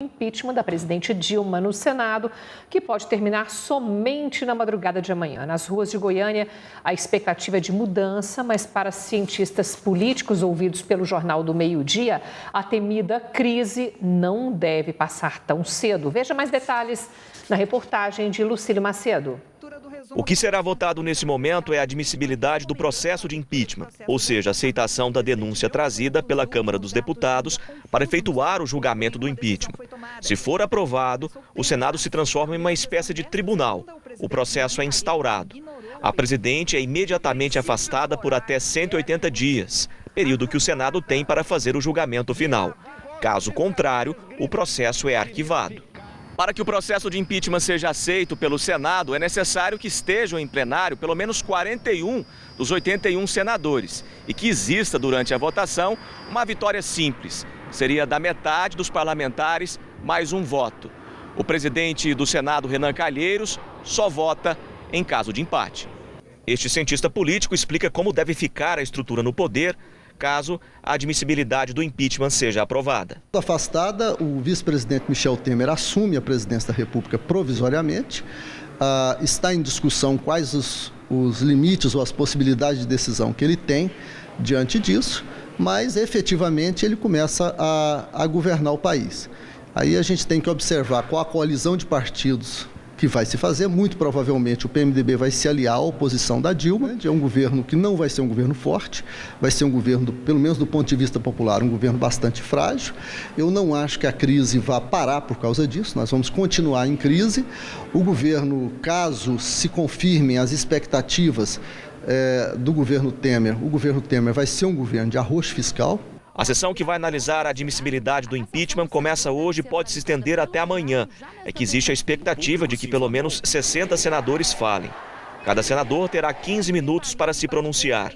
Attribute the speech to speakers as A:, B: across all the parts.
A: Impeachment da presidente Dilma no Senado, que pode terminar somente na madrugada de amanhã. Nas ruas de Goiânia, a expectativa é de mudança, mas para cientistas políticos ouvidos pelo Jornal do Meio-Dia, a temida crise não deve passar tão cedo. Veja mais detalhes na reportagem de Lucílio Macedo.
B: O que será votado nesse momento é a admissibilidade do processo de impeachment, ou seja, a aceitação da denúncia trazida pela Câmara dos Deputados para efetuar o julgamento do impeachment. Se for aprovado, o Senado se transforma em uma espécie de tribunal. O processo é instaurado. A presidente é imediatamente afastada por até 180 dias, período que o Senado tem para fazer o julgamento final. Caso contrário, o processo é arquivado. Para que o processo de impeachment seja aceito pelo Senado, é necessário que estejam em plenário pelo menos 41 dos 81 senadores e que exista durante a votação uma vitória simples. Seria da metade dos parlamentares mais um voto. O presidente do Senado, Renan Calheiros, só vota em caso de empate. Este cientista político explica como deve ficar a estrutura no poder caso a admissibilidade do impeachment seja aprovada.
C: Afastada, o vice-presidente Michel Temer assume a presidência da República provisoriamente. Está em discussão quais os limites ou as possibilidades de decisão que ele tem diante disso, mas efetivamente ele começa a governar o país. Aí a gente tem que observar qual a coalizão de partidos que vai se fazer. Muito provavelmente o PMDB vai se aliar à oposição da Dilma. É um governo que não vai ser um governo forte, vai ser um governo, pelo menos do ponto de vista popular, um governo bastante frágil. Eu não acho que a crise vá parar por causa disso, nós vamos continuar em crise. O governo, caso se confirmem as expectativas do governo Temer, o governo Temer vai ser um governo de arroxo fiscal.
B: A sessão que vai analisar a admissibilidade do impeachment começa hoje e pode se estender até amanhã. É que existe a expectativa de que pelo menos 60 senadores falem. Cada senador terá 15 minutos para se pronunciar.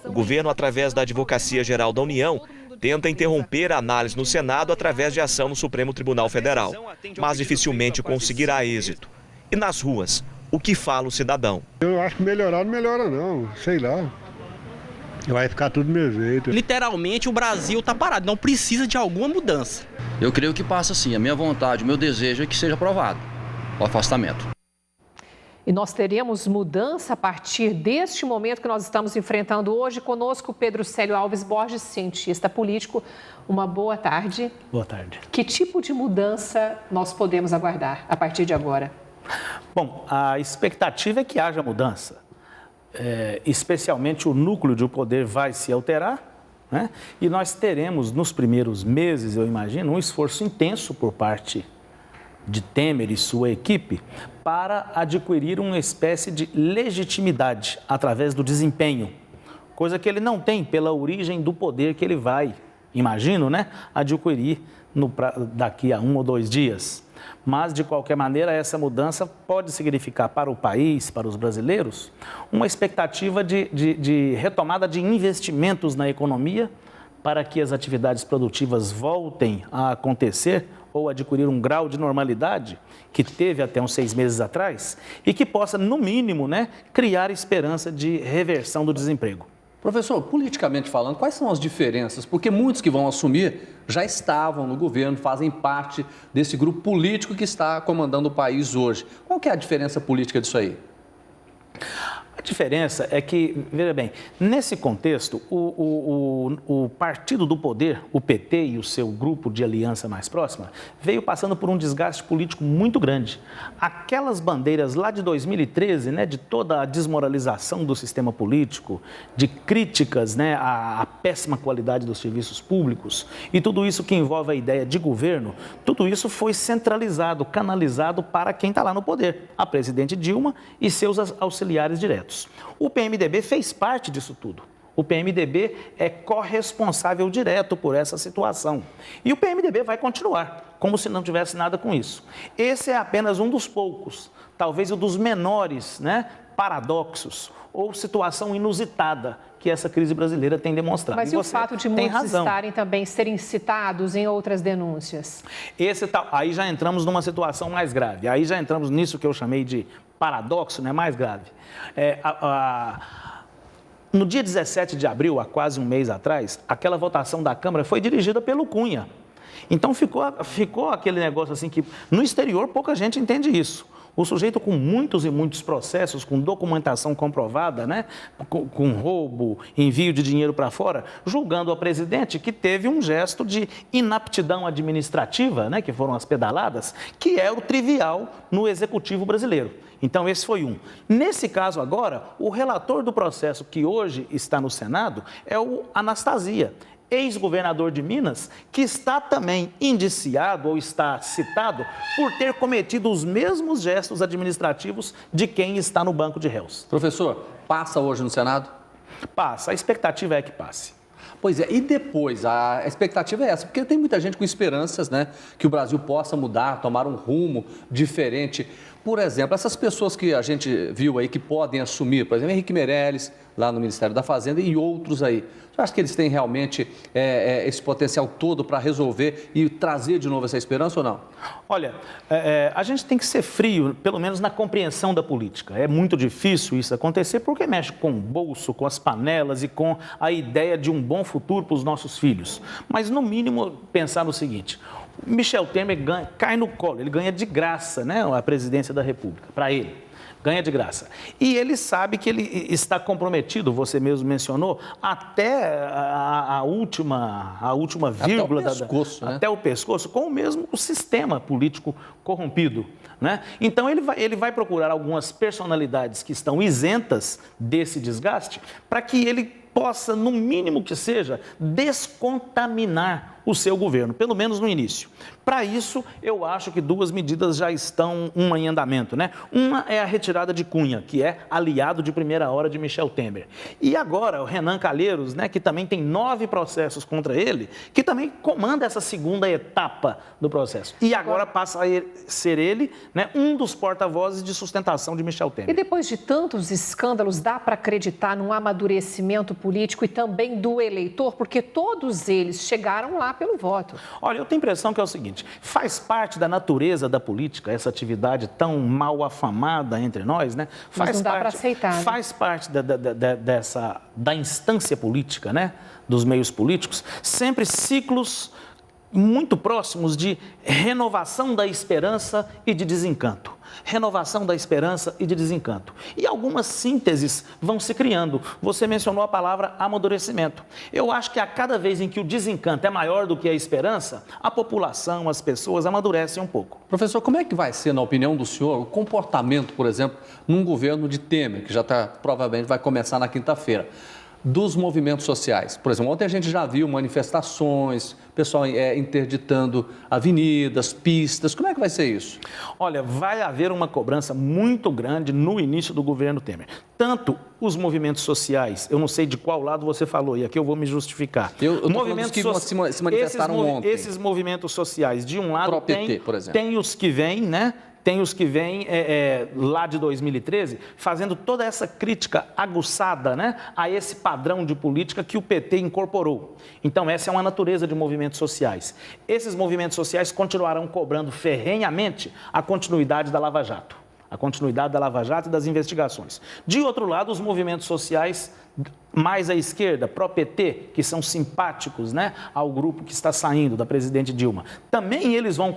B: O governo, através da Advocacia Geral da União, tenta interromper a análise no Senado através de ação no Supremo Tribunal Federal, mas dificilmente conseguirá êxito. E nas ruas, o que fala o cidadão?
D: Eu acho que melhorar não melhora não, sei lá. Vai ficar tudo do meu jeito.
E: Literalmente o Brasil está parado, não precisa de alguma mudança.
F: Eu creio que passa sim, a minha vontade, o meu desejo é que seja aprovado o afastamento.
A: E nós teremos mudança a partir deste momento que nós estamos enfrentando hoje. Conosco, Pedro Célio Alves Borges, cientista político. Uma boa tarde.
G: Boa tarde.
A: Que tipo de mudança nós podemos aguardar a partir de agora?
G: Bom, a expectativa é que haja mudança. Especialmente o núcleo de poder vai se alterar, né? E nós teremos nos primeiros meses, eu imagino, um esforço intenso por parte de Temer e sua equipe para adquirir uma espécie de legitimidade através do desempenho, coisa que ele não tem pela origem do poder que ele vai, imagino, né, adquirir daqui a 1 ou 2 dias. Mas, de qualquer maneira, essa mudança pode significar para o país, para os brasileiros, uma expectativa de retomada de investimentos na economia para que as atividades produtivas voltem a acontecer ou adquirir um grau de normalidade que teve até uns 6 meses atrás e que possa, no mínimo, né, criar esperança de reversão do desemprego.
H: Professor, politicamente falando, quais são as diferenças? Porque muitos que vão assumir já estavam no governo, fazem parte desse grupo político que está comandando o país hoje. Qual que é a diferença política disso aí?
G: A diferença é que, veja bem, nesse contexto, o partido do poder, o PT e o seu grupo de aliança mais próxima, veio passando por um desgaste político muito grande. Aquelas bandeiras lá de 2013, né, de toda a desmoralização do sistema político, de críticas, né, à péssima qualidade dos serviços públicos e tudo isso que envolve a ideia de governo, tudo isso foi centralizado, canalizado para quem está lá no poder, a presidente Dilma e seus auxiliares diretos. O PMDB fez parte disso tudo. O PMDB é corresponsável direto por essa situação. E o PMDB vai continuar, como se não tivesse nada com isso. Esse é apenas um dos poucos, talvez um dos menores, né, paradoxos ou situação inusitada que essa crise brasileira tem demonstrado.
A: Mas e o fato de muitos serem citados em outras denúncias?
G: Aí já entramos numa situação mais grave. Aí já entramos nisso que eu chamei de paradoxo, né, mais grave. No dia 17 de abril, há quase um mês atrás, aquela votação da Câmara foi dirigida pelo Cunha. Então ficou aquele negócio assim que no exterior pouca gente entende isso. O sujeito com muitos e muitos processos, com documentação comprovada, né? Com roubo, envio de dinheiro para fora, julgando a presidente que teve um gesto de inaptidão administrativa, né? Que foram as pedaladas, que é o trivial no executivo brasileiro. Então, esse foi um. Nesse caso agora, o relator do processo que hoje está no Senado é o Anastasia, ex-governador de Minas, que está também indiciado ou está citado por ter cometido os mesmos gestos administrativos de quem está no banco de réus.
H: Professor, passa hoje no Senado?
G: Passa, a expectativa é que passe.
H: Pois é, e depois? A expectativa é essa, porque tem muita gente com esperanças, né, que o Brasil possa mudar, tomar um rumo diferente. Por exemplo, essas pessoas que a gente viu aí que podem assumir, por exemplo, Henrique Meirelles, lá no Ministério da Fazenda, e outros aí. Você acha que eles têm realmente esse potencial todo para resolver e trazer de novo essa esperança ou não?
G: Olha, a gente tem que ser frio, pelo menos na compreensão da política. É muito difícil isso acontecer porque mexe com o bolso, com as panelas e com a ideia de um bom futuro para os nossos filhos. Mas, no mínimo, pensar no seguinte: Michel Temer cai no colo, ele ganha de graça, né, a presidência da República, para ele. Ganha de graça. E ele sabe que ele está comprometido, você mesmo mencionou, até a última vírgula, até o pescoço, com o mesmo sistema político corrompido, né? Então ele vai procurar algumas personalidades que estão isentas desse desgaste para que ele possa, no mínimo que seja, descontaminar o seu governo, pelo menos no início. Para isso, eu acho que duas medidas já estão, uma em andamento, né? Uma é a retirada de Cunha, que é aliado de primeira hora de Michel Temer. E agora, o Renan Calheiros, né, que também tem 9 processos contra ele, que também comanda essa segunda etapa do processo. E agora passa a ser ele, né, um dos porta-vozes de sustentação de Michel Temer.
A: E depois de tantos escândalos, dá para acreditar num amadurecimento político e também do eleitor? Porque todos eles chegaram lá pelo voto.
G: Olha, eu tenho a impressão que é o seguinte: faz parte da natureza da política, essa atividade tão mal afamada entre nós, né?
A: Mas não dá para aceitar, né?
G: Faz parte da instância política, né? Dos meios políticos, sempre ciclos muito próximos de renovação da esperança e de desencanto. Renovação da esperança e de desencanto. E algumas sínteses vão se criando. Você mencionou a palavra amadurecimento. Eu acho que a cada vez em que o desencanto é maior do que a esperança, a população, as pessoas amadurecem um pouco.
H: Professor, como é que vai ser, na opinião do senhor, o comportamento, por exemplo, num governo de Temer, que já provavelmente vai começar na quinta-feira, dos movimentos sociais? Por exemplo, ontem a gente já viu manifestações, pessoal interditando avenidas, pistas. Como é que vai ser isso?
G: Olha, vai haver uma cobrança muito grande no início do governo Temer. Tanto os movimentos sociais, eu não sei de qual lado você falou, e aqui eu vou me justificar.
H: Eu tô falando que se manifestaram ontem.
G: Esses movimentos sociais, de um lado,
H: PT, por exemplo.
G: Tem os que vêm, né? Tem os que vêm lá de 2013 fazendo toda essa crítica aguçada, né, a esse padrão de política que o PT incorporou. Então, essa é uma natureza de movimentos sociais. Esses movimentos sociais continuarão cobrando ferrenhamente a continuidade da Lava Jato. A continuidade da Lava Jato e das investigações. De outro lado, os movimentos sociais mais à esquerda, pró-PT, que são simpáticos, né, ao grupo que está saindo da presidente Dilma, também eles vão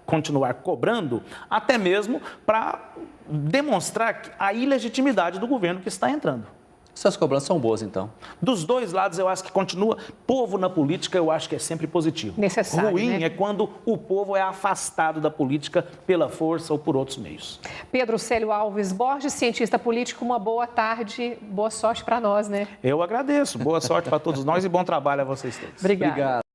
G: continuar cobrando, até mesmo para demonstrar a ilegitimidade do governo que está entrando.
H: Essas cobranças são boas, então?
G: Dos dois lados, eu acho que continua. Povo na política, eu acho que é sempre positivo.
A: Necessário,
G: ruim,
A: né?
G: É quando o povo é afastado da política pela força ou por outros meios.
A: Pedro Célio Alves Borges, cientista político, uma boa tarde, boa sorte para nós, né?
G: Eu agradeço. Boa sorte para todos nós e bom trabalho a vocês todos.
A: Obrigada.